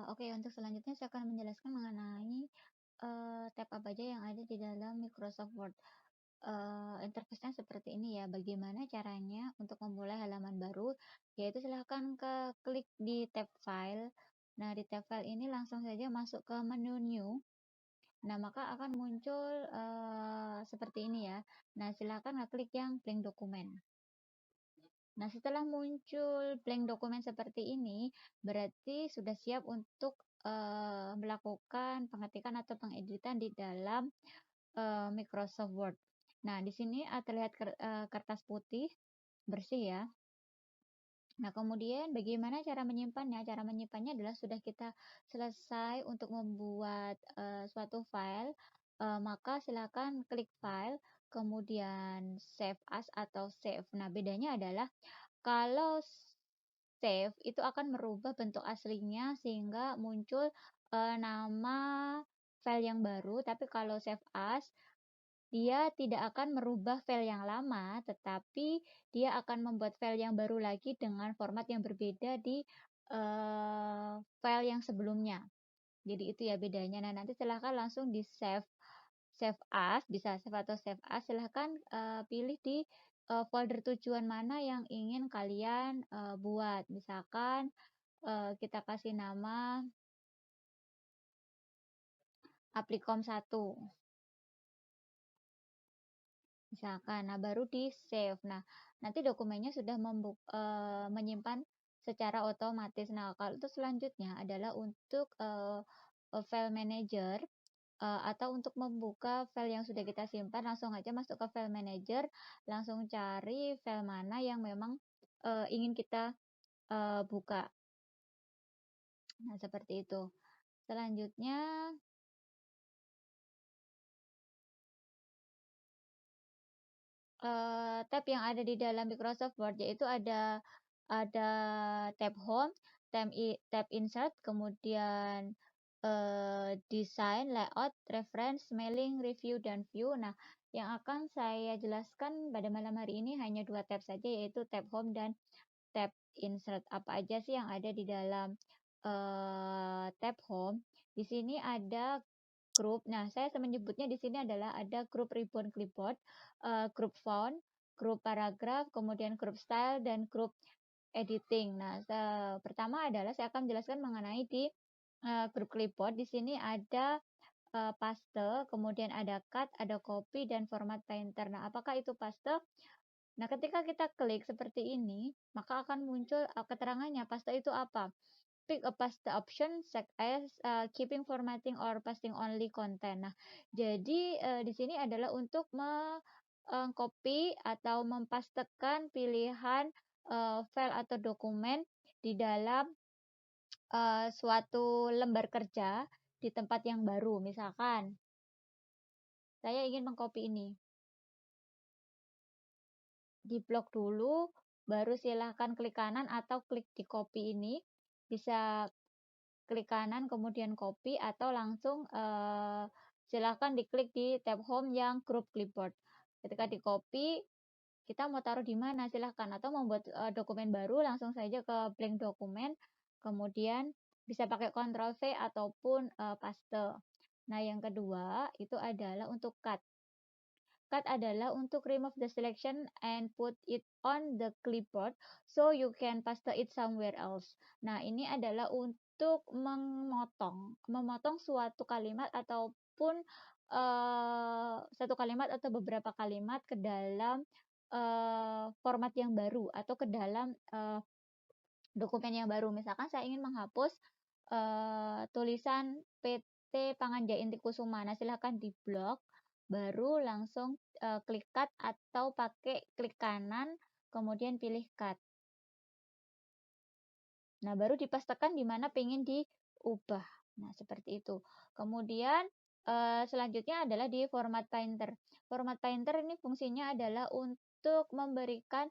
Oke, untuk selanjutnya saya akan menjelaskan mengenai, tab apa aja yang ada di dalam Microsoft Word. Interface-nya seperti ini ya, bagaimana caranya untuk memulai halaman baru, yaitu silahkan klik di tab File. Nah, di tab File ini langsung saja masuk ke menu New. Nah, maka akan muncul, seperti ini ya. Nah, silahkan klik yang blank dokumen. Nah, setelah muncul blank dokumen seperti ini, berarti sudah siap untuk melakukan pengetikan atau pengeditan di dalam Microsoft Word. Nah, di sini terlihat kertas putih bersih ya. Nah, kemudian bagaimana cara menyimpannya? Cara menyimpannya adalah sudah kita selesai untuk membuat suatu file, maka silakan klik file, kemudian save as atau save. Nah, bedanya adalah kalau save itu akan merubah bentuk aslinya sehingga muncul nama file yang baru, tapi kalau save as dia tidak akan merubah file yang lama, tetapi dia akan membuat file yang baru lagi dengan format yang berbeda di file yang sebelumnya. Jadi itu ya bedanya. Nah, nanti silahkan langsung di save save as, bisa save atau save as, silahkan pilih di folder tujuan mana yang ingin kalian buat. Misalkan kita kasih nama Applikom 1. Misalkan, nah baru di save. Nah, nanti dokumennya sudah menyimpan secara otomatis. Nah, kalau itu selanjutnya adalah untuk file manager atau untuk membuka file yang sudah kita simpan, langsung aja masuk ke file manager, langsung cari file mana yang memang ingin kita buka. Nah, seperti itu. Selanjutnya tab yang ada di dalam Microsoft Word yaitu ada tab Home, tab Insert, kemudian Design, Layout, Reference, Mailing, Review, dan View. Nah, yang akan saya jelaskan pada malam hari ini hanya dua tab saja, yaitu tab Home dan tab Insert. Apa aja sih yang ada di dalam tab Home? Di sini ada grup. Nah, saya menyebutnya di sini adalah ada grup ribbon clipboard, grup font, grup paragraf, kemudian grup style, dan grup editing. Nah, pertama adalah saya akan menjelaskan mengenai di grup clipboard. Di sini ada paste, kemudian ada cut, ada copy, dan format painter. Nah, apakah itu paste? Nah, ketika kita klik seperti ini, maka akan muncul keterangannya paste itu apa. Pick a paste option such as keeping formatting or pasting only content. Nah, jadi di sini adalah untuk copy atau mempastekan pilihan file atau dokumen di dalam suatu lembar kerja di tempat yang baru. Misalkan, saya ingin mengcopy ini. Di blok dulu, baru silahkan klik kanan atau klik di copy ini. Bisa klik kanan kemudian copy atau langsung silahkan diklik di tab home yang grup clipboard. Ketika di copy, kita mau taruh di mana silahkan atau membuat dokumen baru langsung saja ke blank dokumen, kemudian bisa pakai Ctrl V ataupun paste. Nah, yang kedua itu adalah untuk cut. Cut adalah untuk remove the selection and put it on the clipboard so you can paste it somewhere else. Nah, ini adalah untuk memotong suatu kalimat ataupun satu kalimat atau beberapa kalimat ke dalam format yang baru atau ke dalam dokumen yang baru. Misalkan saya ingin menghapus tulisan PT Pangandaria Inti Kusuma. Nah, silahkan di blok baru langsung klik cut atau pakai klik kanan kemudian pilih cut. Nah, baru dipastikan di mana pengen diubah. Nah, seperti itu. Kemudian selanjutnya adalah di format painter. Format painter ini fungsinya adalah untuk memberikan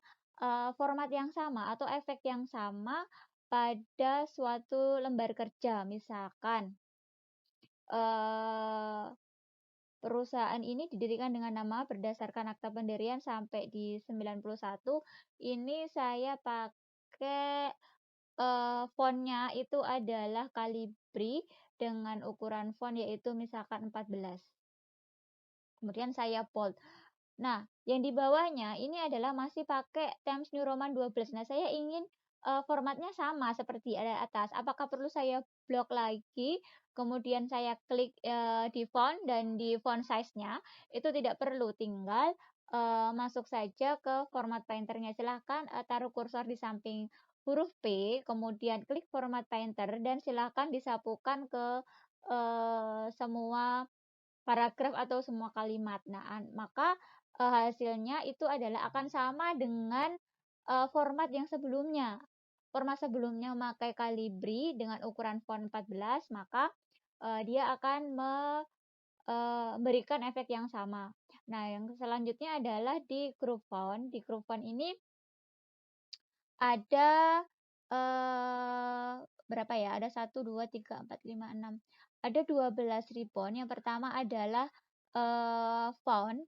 format yang sama atau efek yang sama pada suatu lembar kerja. Misalkan perusahaan ini didirikan dengan nama berdasarkan akta pendirian sampai di 91. Ini saya pakai font itu adalah Calibri dengan ukuran font yaitu misalkan 14, kemudian saya bold. Nah, yang di bawahnya ini adalah masih pakai Times New Roman 12. Nah, saya ingin, formatnya sama seperti ada atas. Apakah perlu saya blok lagi, kemudian saya klik, di font dan di font size-nya? Itu tidak perlu, tinggal, masuk saja ke format painter-nya. Silahkan, taruh kursor di samping huruf P, kemudian klik format painter dan silahkan disapukan ke, semua paragraf atau semua kalimat. Nah, maka, hasilnya itu adalah akan sama dengan, format yang sebelumnya. Format sebelumnya memakai Calibri dengan ukuran font 14, maka, dia akan memberikan efek yang sama. Nah, yang selanjutnya adalah di group font. Di group font ini ada, berapa ya, ada 1, 2, 3, 4, 5, 6, ada 12 ribbon. Yang pertama adalah, font.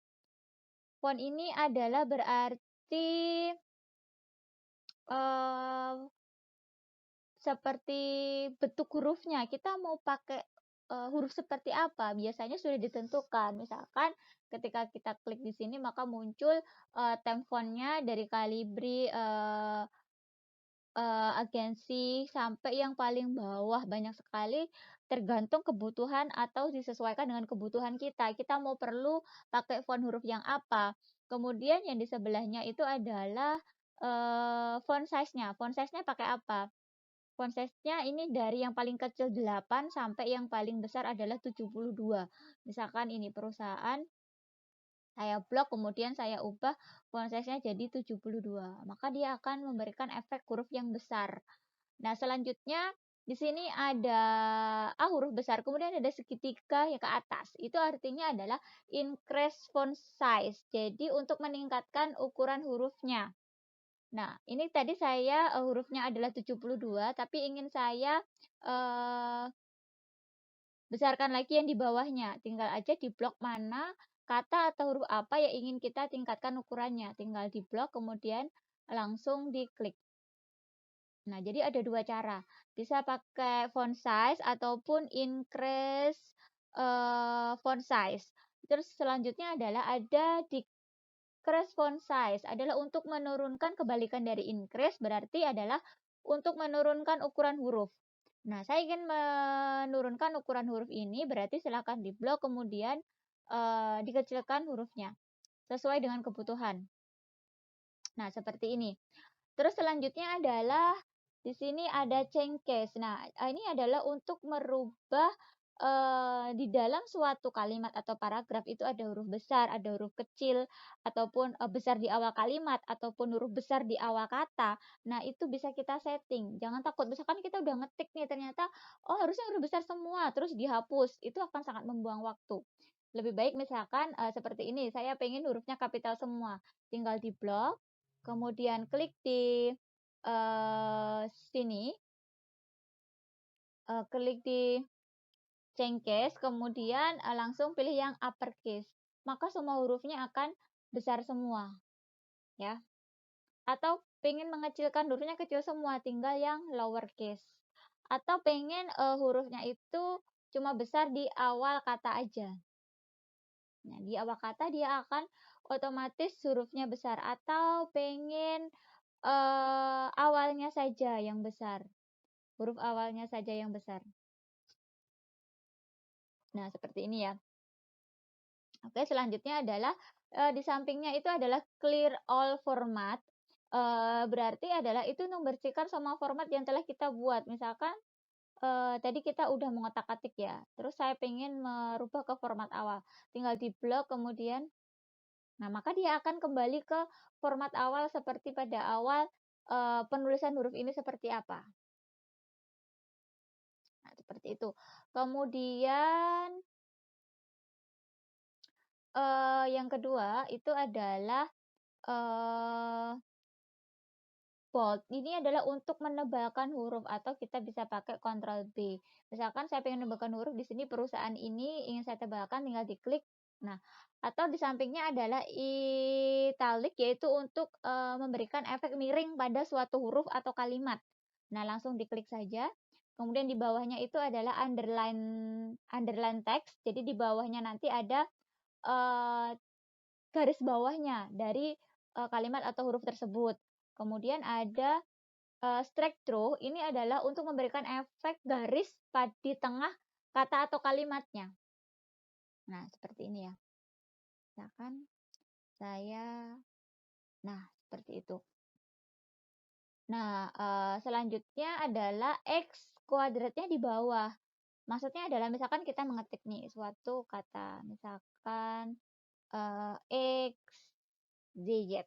Font ini adalah berarti, eee, seperti bentuk hurufnya, kita mau pakai, huruf seperti apa, biasanya sudah ditentukan. Misalkan ketika kita klik di sini maka muncul, theme font-nya dari Calibri, agensi sampai yang paling bawah, banyak sekali, tergantung kebutuhan atau disesuaikan dengan kebutuhan kita. Kita mau perlu pakai font huruf yang apa. Kemudian yang di sebelahnya itu adalah, font size-nya. Font size-nya pakai apa? Font size-nya ini dari yang paling kecil 8 sampai yang paling besar adalah 72. Misalkan ini perusahaan, saya blok, kemudian saya ubah font size-nya jadi 72, maka dia akan memberikan efek huruf yang besar. Nah, selanjutnya di sini ada huruf besar, kemudian ada segitiga yang ke atas. Itu artinya adalah increase font size. Jadi untuk meningkatkan ukuran hurufnya. Nah, ini tadi saya, hurufnya adalah 72, tapi ingin saya, eee, besarkan lagi yang di bawahnya. Tinggal aja di blok mana kata atau huruf apa yang ingin kita tingkatkan ukurannya. Tinggal di blok, kemudian langsung diklik. Nah, jadi ada dua cara. Bisa pakai font size ataupun increase, font size. Terus selanjutnya adalah ada decrease font size, adalah untuk menurunkan, kebalikan dari increase berarti adalah untuk menurunkan ukuran huruf. Nah, saya ingin menurunkan ukuran huruf ini, berarti silakan diblok, kemudian, dikecilkan hurufnya, sesuai dengan kebutuhan. Nah, seperti ini. Terus selanjutnya adalah di sini ada change case. Nah, ini adalah untuk merubah, di dalam suatu kalimat atau paragraf itu ada huruf besar, ada huruf kecil, ataupun, besar di awal kalimat, ataupun huruf besar di awal kata. Nah, itu bisa kita setting. Jangan takut, misalkan kita udah ngetik nih ternyata, oh harusnya huruf besar semua, terus dihapus, itu akan sangat membuang waktu. Lebih baik misalkan, seperti ini, saya pengen hurufnya kapital semua, tinggal di-blok, kemudian klik di, sini, klik di change case, kemudian, langsung pilih yang uppercase, maka semua hurufnya akan besar semua, ya. Atau pengen mengecilkan hurufnya kecil semua, tinggal yang lowercase. Atau pengen, hurufnya itu cuma besar di awal kata aja. Nah, di awal kata dia akan otomatis hurufnya besar, atau pengen, awalnya saja yang besar, huruf awalnya saja yang besar. Nah, seperti ini ya. Oke, selanjutnya adalah, di sampingnya itu adalah clear all format, berarti adalah itu membersihkan semua format yang telah kita buat. Misalkan, tadi kita udah mengotak-atik ya, terus saya pengen merubah ke format awal, tinggal di-blok, kemudian nah, maka dia akan kembali ke format awal seperti pada awal, penulisan huruf ini seperti apa. Nah, seperti itu. Kemudian, yang kedua itu adalah, eee, bold. Ini adalah untuk menebalkan huruf atau kita bisa pakai Ctrl B. Misalkan saya pengen menebalkan huruf di sini perusahaan ini ingin saya tebalkan, tinggal diklik. Nah, atau di sampingnya adalah italic, yaitu untuk, memberikan efek miring pada suatu huruf atau kalimat. Nah, langsung diklik saja. Kemudian di bawahnya itu adalah underline text. Jadi di bawahnya nanti ada eh, garis bawahnya dari kalimat atau huruf tersebut. Kemudian ada strike through, ini adalah untuk memberikan efek garis di tengah kata atau kalimatnya. Nah, seperti ini ya. Misalkan saya, nah seperti itu. Nah, selanjutnya adalah X kuadratnya di bawah. Maksudnya adalah misalkan kita mengetik nih suatu kata, misalkan X, Z, Z.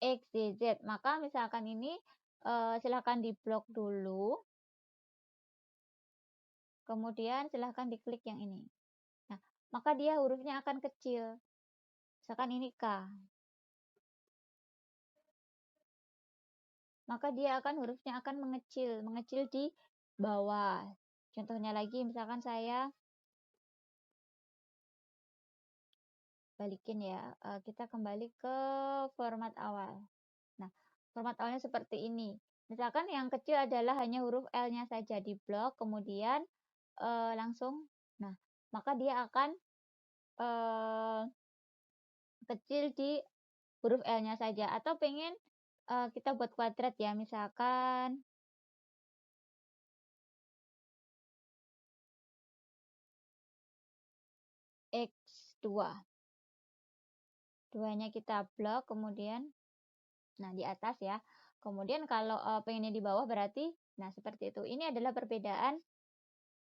X, Y, Z. Maka misalkan ini silahkan diblok dulu. Kemudian silahkan diklik yang ini. Nah, maka dia hurufnya akan kecil. Misalkan ini K. Maka dia akan hurufnya akan mengecil di bawah. Contohnya lagi misalkan saya balikin ya. Kita kembali ke format awal. Nah, format awalnya seperti ini. Misalkan yang kecil adalah hanya huruf L-nya saja di blok, kemudian langsung, nah, maka dia akan kecil di huruf L-nya saja. Atau pengen kita buat kuadrat ya, misalkan X2. Duanya kita blok, kemudian, nah di atas ya. Kemudian kalau pengennya di bawah berarti, nah seperti itu. Ini adalah perbedaan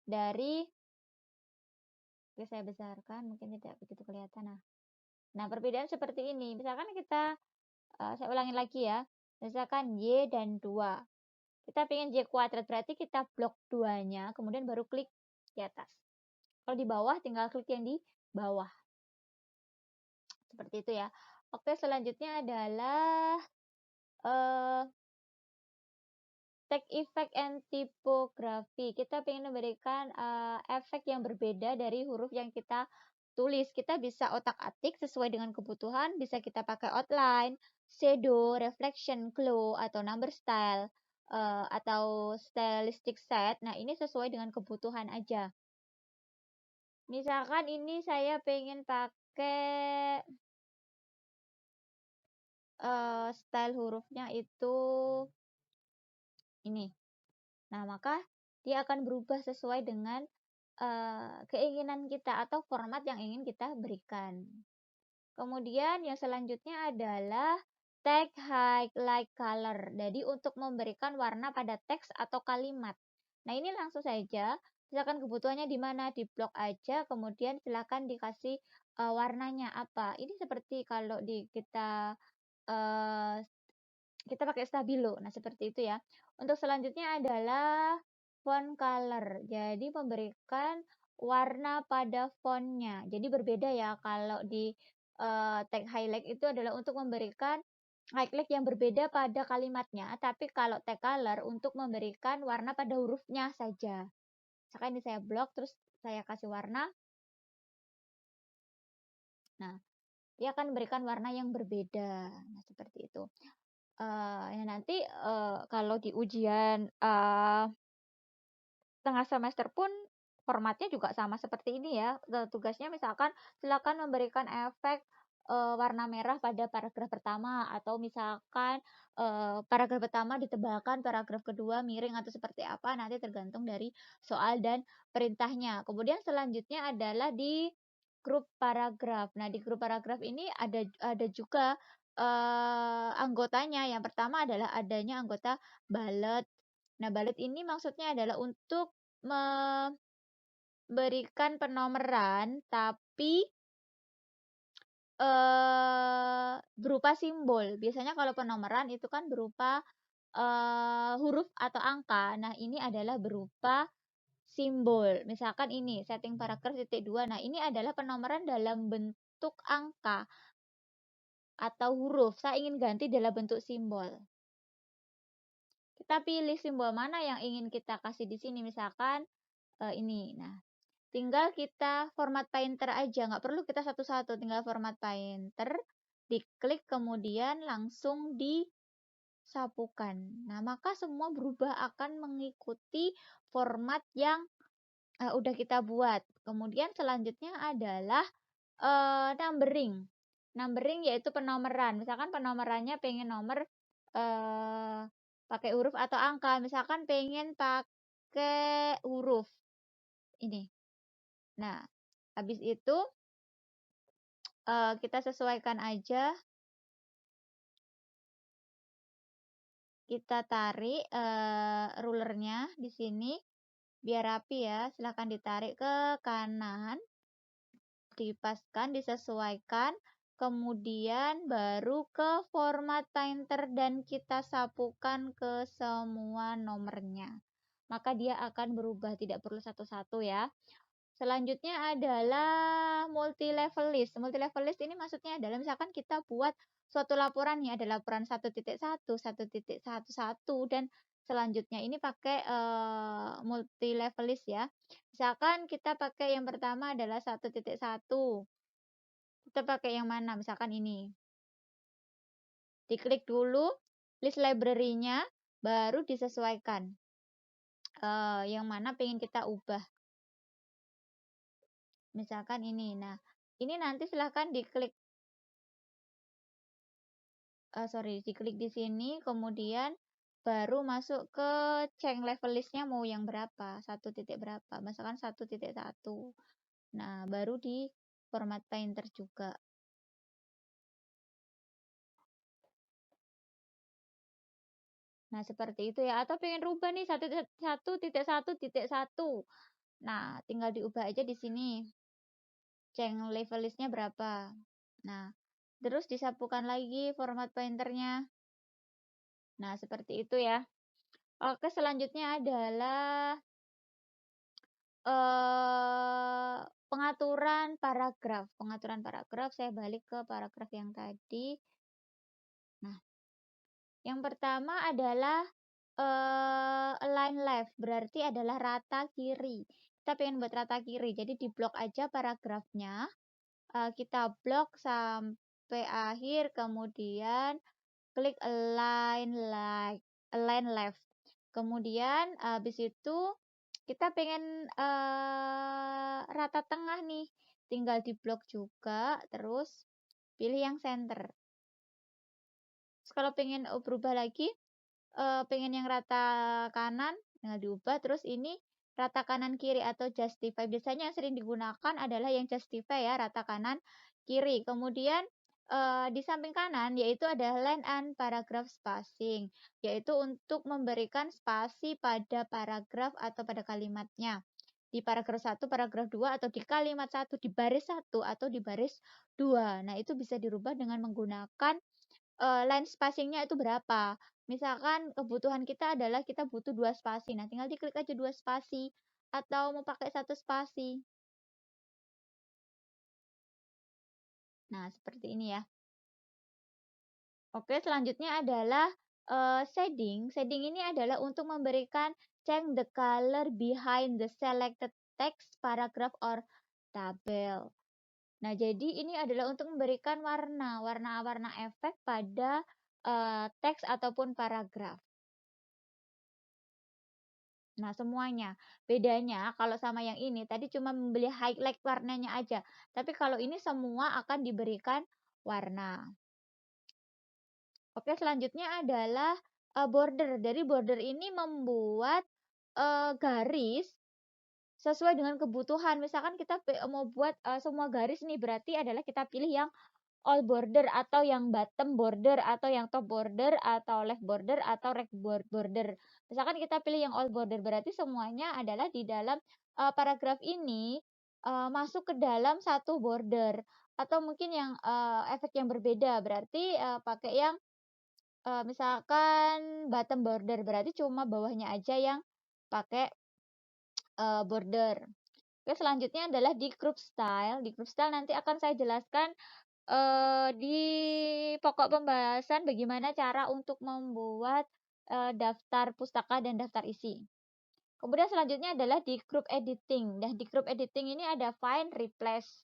dari, oke saya besarkan, mungkin tidak begitu kelihatan. Nah, perbedaan seperti ini. Misalkan kita, saya ulangi lagi ya. Misalkan Y dan 2. Kita pengen Y kuadrat, berarti kita blok 2-nya, kemudian baru klik di atas. Kalau di bawah, tinggal klik yang di bawah. Seperti itu ya. Oke, selanjutnya adalah tag effect and typography. Kita ingin memberikan efek yang berbeda dari huruf yang kita tulis. Kita bisa otak-atik sesuai dengan kebutuhan. Bisa kita pakai outline, shadow, reflection, glow, atau number style, atau stylistic set. Nah, ini sesuai dengan kebutuhan aja. Misalkan ini saya pengen pakai style hurufnya itu ini. Nah, maka dia akan berubah sesuai dengan keinginan kita atau format yang ingin kita berikan. Kemudian yang selanjutnya adalah tag highlight color. Jadi untuk memberikan warna pada teks atau kalimat. Nah, ini langsung saja. Silakan kebutuhannya di mana, di blok aja, kemudian silakan dikasih warnanya apa. Ini seperti kalau kita pakai stabilo. Nah, seperti itu ya. Untuk selanjutnya adalah font color. Jadi memberikan warna pada fontnya. Jadi berbeda ya kalau di tag highlight itu adalah untuk memberikan highlight yang berbeda pada kalimatnya. Tapi kalau tag color untuk memberikan warna pada hurufnya saja. Misalkan ini saya blok terus saya kasih warna. Nah, dia akan memberikan warna yang berbeda. Nah, seperti itu. Nanti kalau di ujian tengah semester pun formatnya juga sama seperti ini ya. Tugasnya misalkan silakan memberikan efek warna merah pada paragraf pertama, atau misalkan paragraf pertama ditebalkan, paragraf kedua miring, atau seperti apa, nanti tergantung dari soal dan perintahnya. Kemudian selanjutnya adalah di grup paragraf. Nah, di grup paragraf ini ada juga anggotanya. Yang pertama adalah adanya anggota ballot. Nah, ballot ini maksudnya adalah untuk memberikan penomoran, tapi berupa simbol. Biasanya kalau penomoran itu kan berupa huruf atau angka. Nah, ini adalah berupa simbol. Misalkan ini setting paragraf titik 2. Nah, ini adalah penomoran dalam bentuk angka atau huruf. Saya ingin ganti dalam bentuk simbol. Kita pilih simbol mana yang ingin kita kasih di sini. Misalkan ini. Nah, tinggal kita format painter aja, nggak perlu kita satu-satu, tinggal format painter, diklik kemudian langsung disapukan. Nah, maka semua berubah akan mengikuti format yang udah kita buat. Kemudian selanjutnya adalah numbering. Numbering yaitu penomoran. Misalkan penomorannya pengen nomor pakai huruf atau angka. Misalkan pengen pakai huruf ini. Nah, habis itu kita sesuaikan aja. Kita tarik rulernya di sini biar rapi ya. Silahkan ditarik ke kanan, dipaskan, disesuaikan, kemudian baru ke format painter dan kita sapukan ke semua nomornya. Maka dia akan berubah, tidak perlu satu-satu ya. Selanjutnya adalah multi level list. Multi level list ini maksudnya adalah misalkan kita buat suatu laporan nih, ada laporan 1.1, 1.11 dan selanjutnya ini pakai multi level list ya. Misalkan kita pakai yang pertama adalah 1.1. Kita pakai yang mana? Misalkan ini. Diklik dulu list library-nya, baru disesuaikan. Yang mana pengen kita ubah. Misalkan ini. Nah, ini nanti silahkan diklik diklik di sini, kemudian baru masuk ke change level list-nya mau yang berapa, 1 berapa, misalkan 1.1. Nah, baru di format painter juga. Nah, seperti itu ya. Atau pengen rubah nih 1.1.1.1. Nah, tinggal diubah aja di sini. Change level list-nya berapa. Nah, terus disapukan lagi format painternya. Nah, seperti itu ya. Oke, selanjutnya adalah pengaturan paragraf. Pengaturan paragraf, saya balik ke paragraf yang tadi. Nah, yang pertama adalah align left, berarti adalah rata kiri. Kita pengen buat rata kiri, jadi di blok aja paragrafnya. Kita blok sampai akhir, kemudian klik align left. Kemudian habis itu kita pengen rata tengah nih, tinggal di blok juga, terus pilih yang center. Terus kalau pengen berubah lagi, pengen yang rata kanan, tinggal diubah, terus ini rata kanan kiri atau justify. Biasanya yang sering digunakan adalah yang justify ya, rata kanan kiri. Kemudian di samping kanan yaitu ada line and paragraph spacing, yaitu untuk memberikan spasi pada paragraf atau pada kalimatnya. Di paragraf 1, paragraf 2, atau di kalimat 1, di baris 1, atau di baris 2. Nah, itu bisa dirubah dengan menggunakan line spacing-nya itu berapa. Misalkan kebutuhan kita adalah kita butuh 2 spasi. Nah, tinggal diklik aja 2 spasi atau mau pakai 1 spasi. Nah, seperti ini ya. Oke, selanjutnya adalah shading. Shading ini adalah untuk memberikan change the color behind the selected text, paragraph, or table. Nah, jadi ini adalah untuk memberikan warna efek pada teks ataupun paragraf. Nah, semuanya. Bedanya kalau sama yang ini, tadi cuma membeli highlight warnanya aja. Tapi kalau ini semua akan diberikan warna. Oke, selanjutnya adalah border. Dari border ini membuat garis sesuai dengan kebutuhan. Misalkan kita mau buat semua garis nih, berarti adalah kita pilih yang all border atau yang bottom border atau yang top border atau left border atau right border. Misalkan kita pilih yang all border, berarti semuanya adalah di dalam paragraf ini masuk ke dalam satu border. Atau mungkin yang efek yang berbeda, berarti pakai yang misalkan bottom border, berarti cuma bawahnya aja yang pakai border. Oke, selanjutnya adalah di group style. Di group style nanti akan saya jelaskan di pokok pembahasan bagaimana cara untuk membuat daftar pustaka dan daftar isi. Kemudian selanjutnya adalah di group editing. Nah, di group editing ini ada find, replace.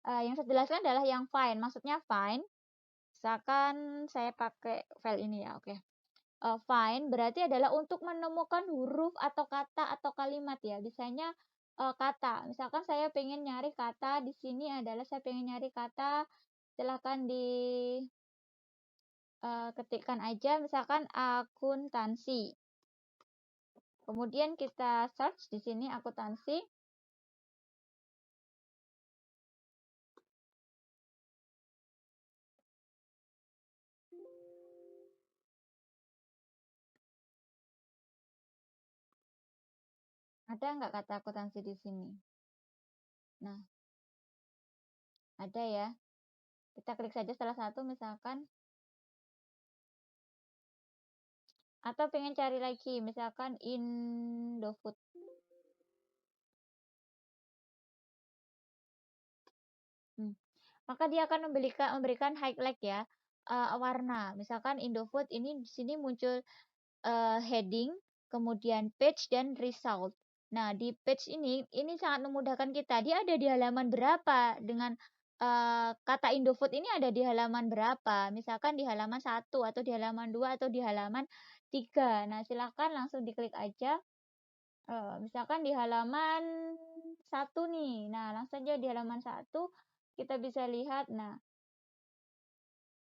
Yang saya jelaskan adalah yang find. Maksudnya find, misalkan saya pakai file ini ya, oke. Find berarti adalah untuk menemukan huruf atau kata atau kalimat ya. Biasanya kata. Misalkan saya pengen nyari kata di sini adalah saya pengen nyari kata, silahkan ketikkan aja misalkan akuntansi. Kemudian kita search di sini akuntansi. Ada nggak kata akuntansi di sini? Nah, ada ya. Kita klik saja salah satu misalkan. Atau pengen cari lagi, misalkan Indofood. Maka dia akan memberikan highlight ya, warna. Misalkan Indofood ini di sini muncul heading, kemudian page dan result. Nah, di page ini sangat memudahkan kita. Dia ada di halaman berapa dengan kata Indofood ini ada di halaman berapa? Misalkan di halaman 1 atau di halaman 2 atau di halaman 3. Nah, silahkan langsung diklik aja. Misalkan di halaman 1 nih. Nah, langsung aja di halaman 1 kita bisa lihat. Nah,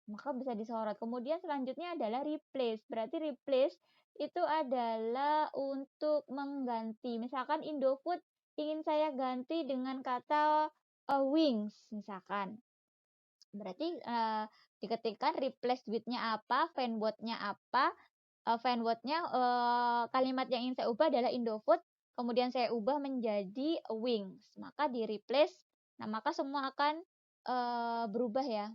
maka bisa disorot. Kemudian selanjutnya adalah replace. Berarti replace itu adalah untuk mengganti. Misalkan Indofood ingin saya ganti dengan kata wings misalkan. Berarti diketikkan replace with-nya apa, find word-nya apa. Find word-nya kalimat yang ingin saya ubah adalah Indofood, kemudian saya ubah menjadi wings. Maka di replace. Nah, maka semua akan berubah ya.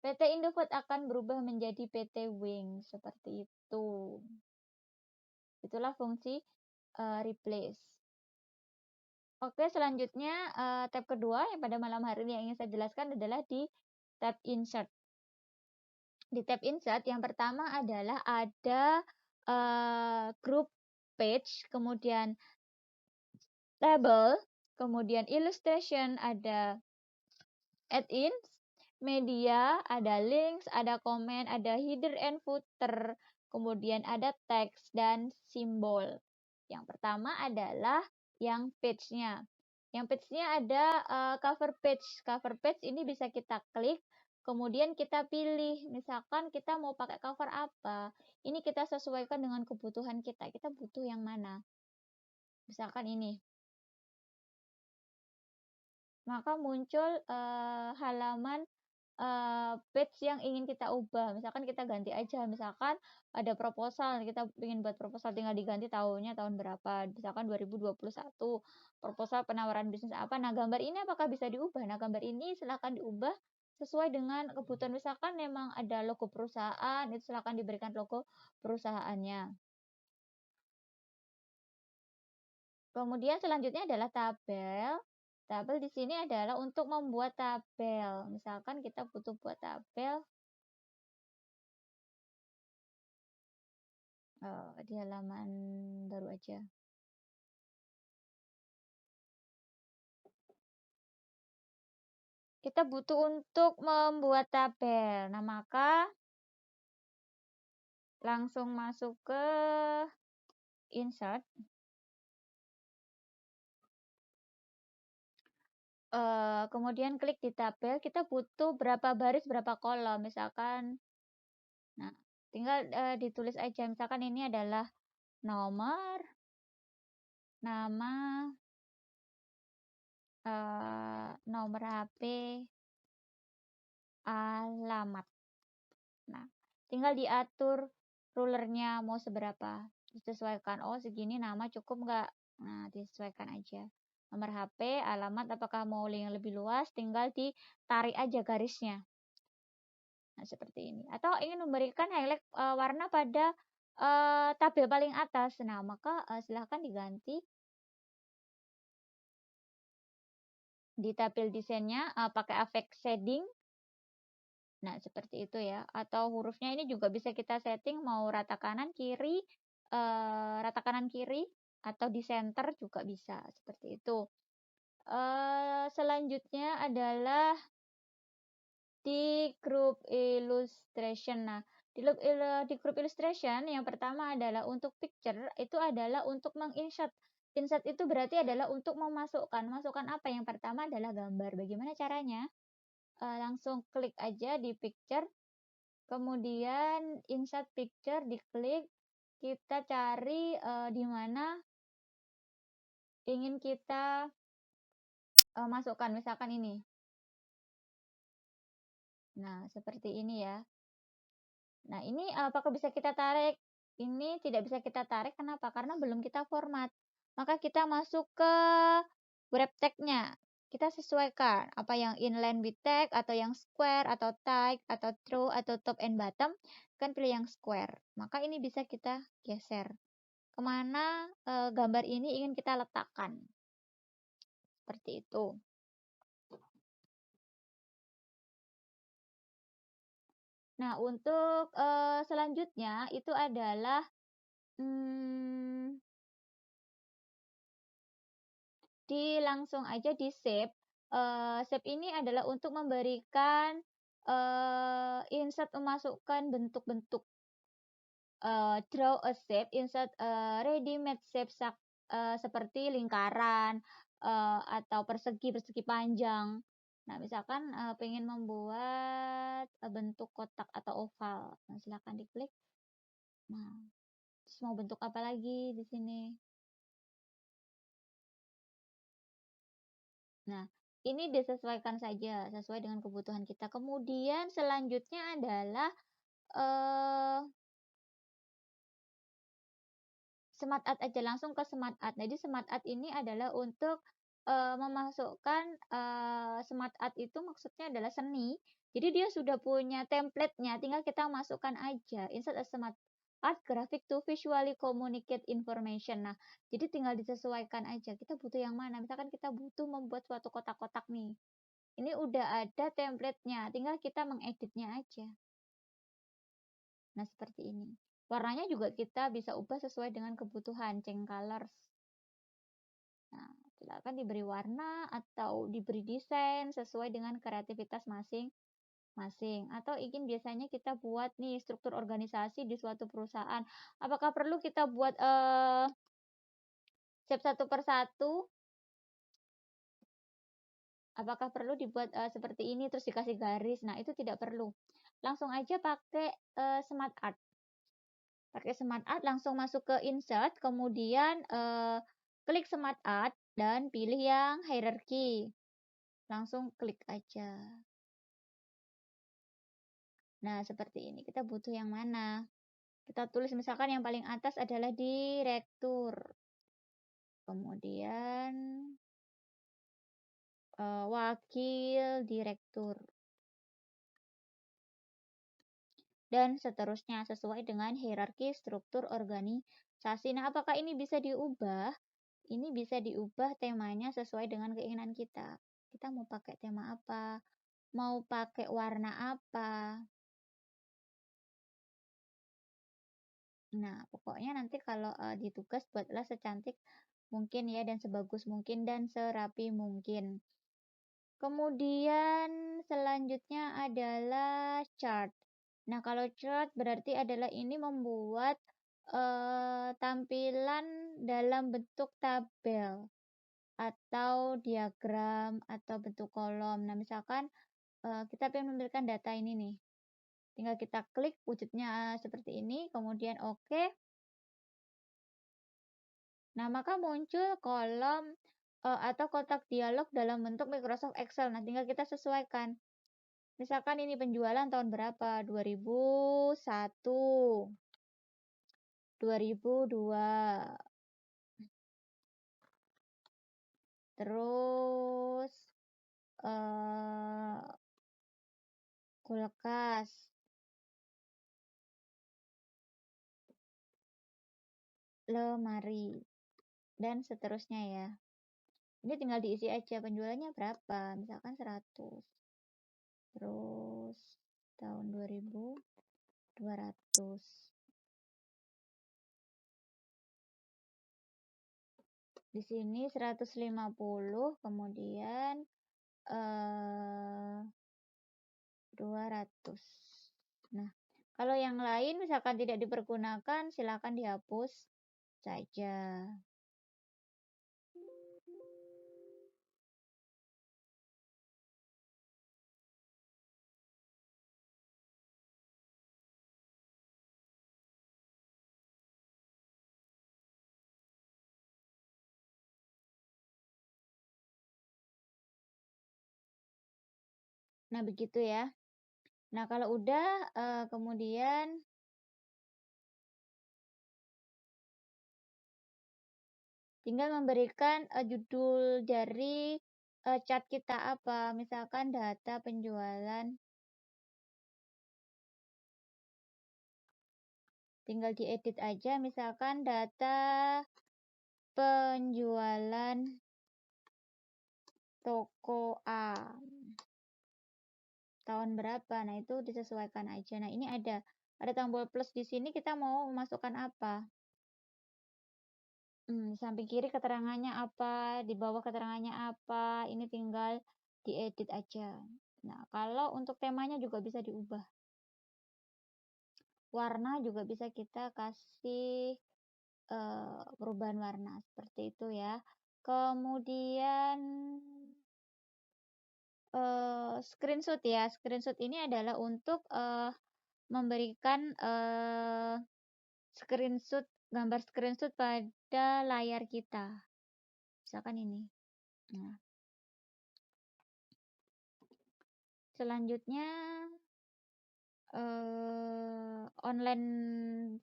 PT Indofood akan berubah menjadi PT Wings seperti itu. Itulah fungsi replace. Oke, selanjutnya tab kedua yang pada malam hari ini yang ingin saya jelaskan adalah di tab insert. Di tab insert yang pertama adalah ada group page, kemudian label, kemudian illustration, ada add-ins, media, ada links, ada komen, ada header and footer, kemudian ada teks dan simbol. Yang pertama adalah yang page-nya. Yang page-nya ada cover page. Cover page ini bisa kita klik, kemudian kita pilih. Misalkan kita mau pakai cover apa. Ini kita sesuaikan dengan kebutuhan kita. Kita butuh yang mana? Misalkan ini. Maka muncul halaman page yang ingin kita ubah. Misalkan kita ganti aja, misalkan ada proposal, kita ingin buat proposal tinggal diganti tahunnya tahun berapa. Misalkan 2021, proposal penawaran bisnis apa. Nah, gambar ini apakah bisa diubah? Nah, gambar ini silakan diubah sesuai dengan kebutuhan. Misalkan memang ada logo perusahaan, itu silakan diberikan logo perusahaannya. Kemudian selanjutnya adalah tabel. Tabel di sini adalah untuk membuat tabel. Misalkan kita butuh buat tabel di halaman baru aja. Kita butuh untuk membuat tabel. Nah, maka langsung masuk ke insert. Kemudian klik di tabel. Kita butuh berapa baris, berapa kolom. Misalkan, nah, tinggal ditulis aja. Misalkan ini adalah nomor, nama, nomor HP, alamat. Nah, tinggal diatur rulernya mau seberapa. Disesuaikan. Oh, segini nama cukup nggak? Nah, disesuaikan aja. Nomor HP, alamat, apakah mau yang lebih luas? Tinggal ditarik aja garisnya. Nah, seperti ini. Atau ingin memberikan highlight warna pada tabel paling atas. Nah, maka silahkan diganti di tabel desainnya pakai efek shading. Nah, seperti itu ya. Atau hurufnya ini juga bisa kita setting mau rata kanan, kiri, rata kanan kiri atau di center juga bisa seperti itu. Selanjutnya adalah di group illustration. Nah, di group illustration yang pertama adalah untuk picture itu adalah untuk menginsert. Insert itu berarti adalah untuk memasukkan. Masukkan apa? Yang pertama adalah gambar. Bagaimana caranya? Langsung klik aja di picture, kemudian insert picture, diklik, kita cari di mana ingin kita masukkan, misalkan ini. Nah, seperti ini ya. Nah, ini apakah bisa kita tarik? Ini tidak bisa kita tarik, kenapa? Karena belum kita format. Maka kita masuk ke wrap tag-nya. Kita sesuaikan apa yang inline with tag, atau yang square, atau tag, atau throw, atau top and bottom. Kan pilih yang square. Maka ini bisa kita geser. Kemana gambar ini ingin kita letakkan. Seperti itu. Nah, untuk selanjutnya itu adalah langsung aja di save. Save ini adalah untuk memberikan insert memasukkan bentuk-bentuk draw a shape, insert ready-made shape seperti lingkaran atau persegi panjang. Nah, misalkan pengen membuat bentuk kotak atau oval. Nah, silakan diklik. Nah, terus mau bentuk apa lagi di sini? Nah, ini disesuaikan saja sesuai dengan kebutuhan kita. Kemudian selanjutnya adalah eh Smart Art aja, langsung ke Smart Art. Jadi Smart Art ini adalah untuk memasukkan Smart Art itu maksudnya adalah seni. Jadi dia sudah punya template-nya, tinggal kita masukkan aja. Insert a Smart Art graphic to visually communicate information. Nah, jadi tinggal disesuaikan aja. Kita butuh yang mana? Misalkan kita butuh membuat suatu kotak-kotak nih. Ini udah ada template-nya, tinggal kita mengeditnya aja. Nah, seperti ini. Warnanya juga kita bisa ubah sesuai dengan kebutuhan, change colors. Nah, silakan diberi warna atau diberi desain sesuai dengan kreativitas masing-masing. Atau ingin biasanya kita buat nih struktur organisasi di suatu perusahaan. Apakah perlu kita buat step satu per satu? Apakah perlu dibuat seperti ini terus dikasih garis? Nah, itu tidak perlu. Langsung aja pakai Smart Art. Pakai Smart Art langsung masuk ke insert, kemudian klik Smart Art dan pilih yang hierarchy. Langsung klik aja. Nah, seperti ini. Kita butuh yang mana? Kita tulis misalkan yang paling atas adalah direktur. Kemudian wakil direktur. Dan seterusnya sesuai dengan hierarki struktur organisasi. Nah, apakah ini bisa diubah? Ini bisa diubah temanya sesuai dengan keinginan kita. Kita mau pakai tema apa? Mau pakai warna apa? Nah, pokoknya nanti kalau di tugas buatlah secantik mungkin ya dan sebagus mungkin dan serapi mungkin. Kemudian selanjutnya adalah chart. Nah, kalau chart berarti adalah ini membuat tampilan dalam bentuk tabel atau diagram atau bentuk kolom. Nah, misalkan kita ingin memberikan data ini nih. Tinggal kita klik wujudnya seperti ini, kemudian oke. Nah, maka muncul kolom atau kotak dialog dalam bentuk Microsoft Excel. Nah, tinggal kita sesuaikan. Misalkan ini penjualan tahun berapa? 2001, 2002. Terus kulkas, lemari, dan seterusnya ya. Ini tinggal diisi aja penjualannya berapa, misalkan 100. Terus tahun 2000 200. Di sini 150, kemudian 200. Nah, kalau yang lain misalkan tidak dipergunakan, silakan dihapus saja. Nah, begitu ya. Nah, kalau udah, kemudian tinggal memberikan judul dari chat kita apa, misalkan data penjualan, tinggal diedit aja, misalkan data penjualan toko A tahun berapa. Nah, itu disesuaikan aja. Nah, ini ada tombol plus di sini, kita mau memasukkan apa? Samping kiri keterangannya apa, di bawah keterangannya apa, ini tinggal diedit aja. Nah, kalau untuk temanya juga bisa diubah. Warna juga bisa kita kasih perubahan warna seperti itu ya. Kemudian screenshot ya. Screenshot ini adalah untuk memberikan screenshot, gambar screenshot pada layar kita. Misalkan ini. Nah, selanjutnya online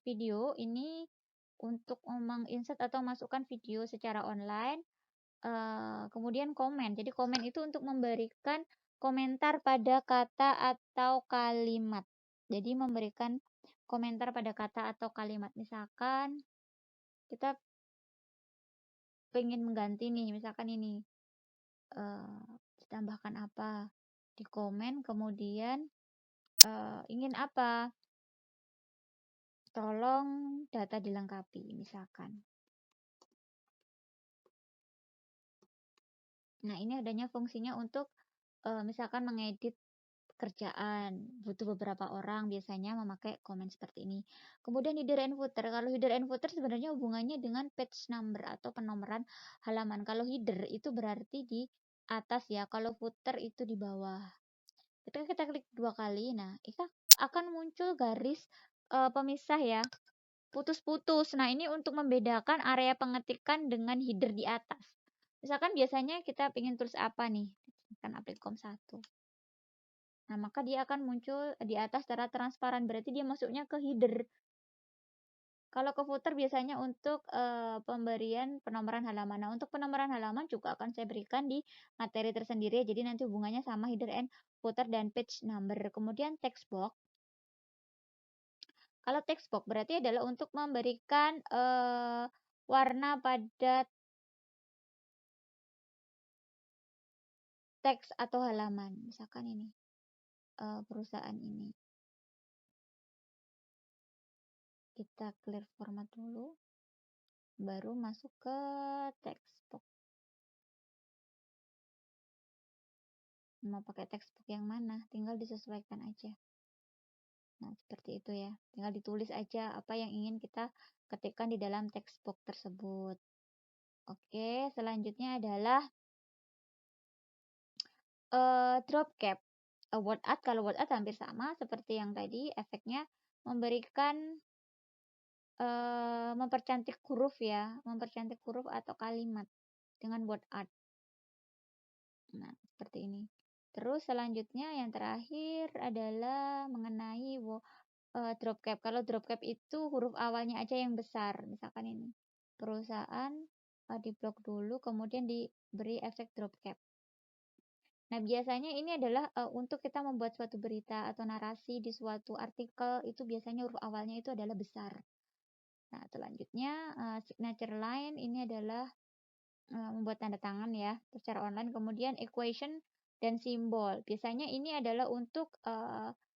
video ini untuk menginsert atau masukkan video secara online, kemudian komen. Jadi komen itu untuk memberikan komentar pada kata atau kalimat. Jadi memberikan komentar pada kata atau kalimat. Misalkan kita pengen mengganti nih, misalkan ini ditambahkan apa di komen, kemudian ingin apa, tolong data dilengkapi misalkan. Nah, ini adanya fungsinya untuk misalkan mengedit kerjaan, butuh beberapa orang biasanya memakai komen seperti ini. Kemudian header and footer. Kalau header and footer sebenarnya hubungannya dengan page number atau penomoran halaman. Kalau header itu berarti di atas ya, kalau footer itu di bawah. Ketika kita klik 2 kali, nah itu akan muncul garis pemisah ya, putus-putus. Nah, ini untuk membedakan area pengetikan dengan header di atas. Misalkan biasanya kita ingin tulis apa nih, kan applikom 1. Nah, maka dia akan muncul di atas secara transparan, berarti dia masuknya ke header. Kalau ke footer biasanya untuk pemberian penomoran halaman. Nah, untuk penomoran halaman juga akan saya berikan di materi tersendiri, jadi nanti hubungannya sama header and footer dan page number. Kemudian text box. Kalau text box berarti adalah untuk memberikan warna pada teks atau halaman. Misalkan ini perusahaan ini. Kita clear format dulu, baru masuk ke text box. Mau pakai text box yang mana, tinggal disesuaikan aja. Nah, seperti itu ya. Tinggal ditulis aja apa yang ingin kita ketikkan di dalam text box tersebut. Oke, selanjutnya adalah drop cap. Word art, kalau word art hampir sama seperti yang tadi, efeknya memberikan mempercantik huruf ya, mempercantik huruf atau kalimat dengan word art. Nah, seperti ini. Terus selanjutnya yang terakhir adalah mengenai drop cap. Kalau drop cap itu huruf awalnya aja yang besar. Misalkan ini perusahaan di blok dulu, kemudian diberi efek drop cap. Nah, biasanya ini adalah untuk kita membuat suatu berita atau narasi di suatu artikel, itu biasanya huruf awalnya itu adalah besar. Nah, selanjutnya signature line ini adalah membuat tanda tangan ya secara online. Kemudian equation dan simbol. Biasanya ini adalah untuk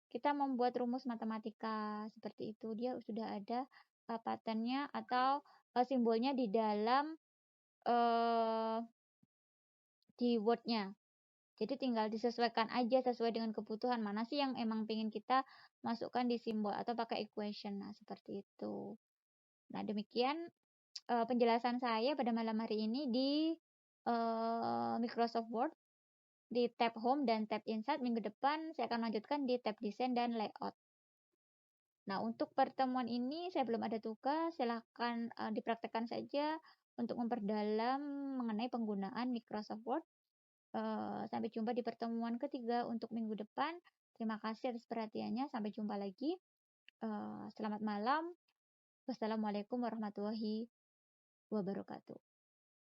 kita membuat rumus matematika seperti itu. Dia sudah ada patternnya atau simbolnya di dalam eee, di Word-nya. Jadi tinggal disesuaikan aja sesuai dengan kebutuhan, mana sih yang emang pengen kita masukkan di simbol atau pakai equation. Nah, seperti itu. Nah, demikian, penjelasan saya pada malam hari ini di, Microsoft Word, di tab Home dan tab Insert. Minggu depan saya akan lanjutkan di tab Desain dan Layout. Nah, untuk pertemuan ini saya belum ada tugas, silahkan, dipraktekkan saja untuk memperdalam mengenai penggunaan Microsoft Word. Sampai jumpa di pertemuan ketiga untuk minggu depan. Terima kasih atas perhatiannya, sampai jumpa lagi. Selamat malam. Wassalamualaikum warahmatullahi wabarakatuh.